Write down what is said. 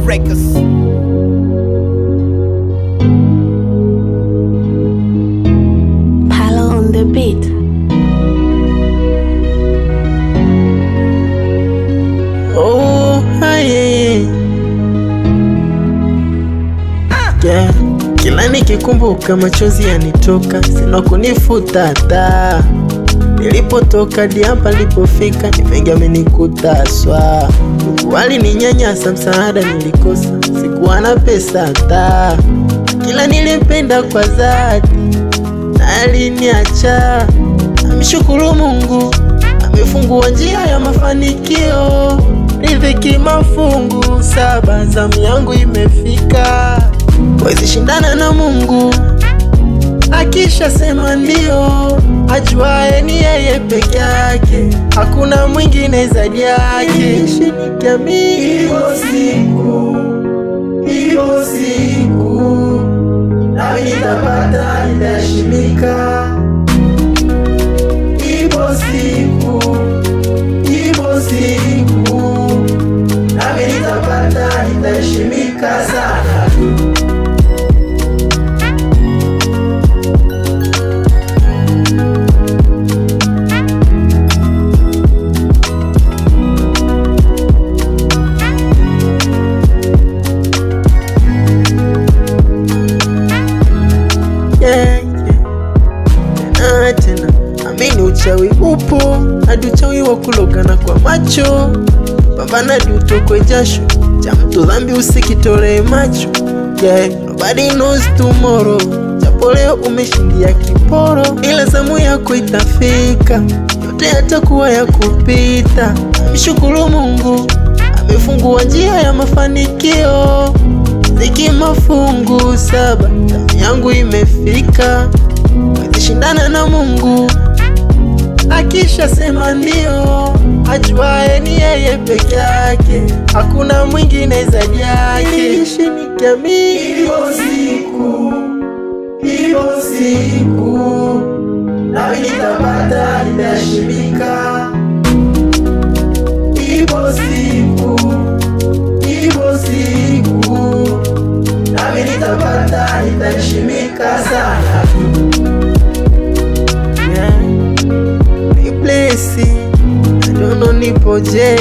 Records. Palo on the beat. Oh, hey. Yeah. Kila nikikumbuka machozi yanitoka, sina kunifuta hata. Nilipotoka hadi hapa nilipofika, ni mengi amenikuta swa. Walininyanyasa, msaada nilikosa, sikuwa na pesa hata. Kila nilimpenda kwa dhati, na aliniacha. Namshukuru Mungu, amefungua njia ya mafanikio. Riziki mafungu 7, zamu yangu imefika. Wezi shindana na Mungu, akisha sema ndio. Ajuaye ni yeye peke yake, hakuna mwingine zaidi yake. Ishi nikiamini ipo siku nami nitapata, nitaheshimika. Ipo siku nami nitapata, nitaheshimika sana. Tena amini uchawi upo, hadi uchawi wa kulogana kwa macho. Pambana hadi utokwe jasho, cha mtu dhambi usikitolee macho. Yeah, nobody knows tomorrow, japo leo umeshindia kiporo, ila zamu yako itafika, yote yatakuwa ya kupita. Mshukuru Mungu, amefungua njia ya mafanikio. Riziki mafungu 7, zamu yangu imefika. Wezi shindana na Mungu, akisha sema ndio. Ajuaye ni yeye peke yake, hakuna mwingine zaidi yake. Ishi nikiamini ipo siku nami nitapata, nitaheshimika. Ipo siku nami nitapata, nitaheshimika sana. Yeah. Ni blessing, I don't know nipoje.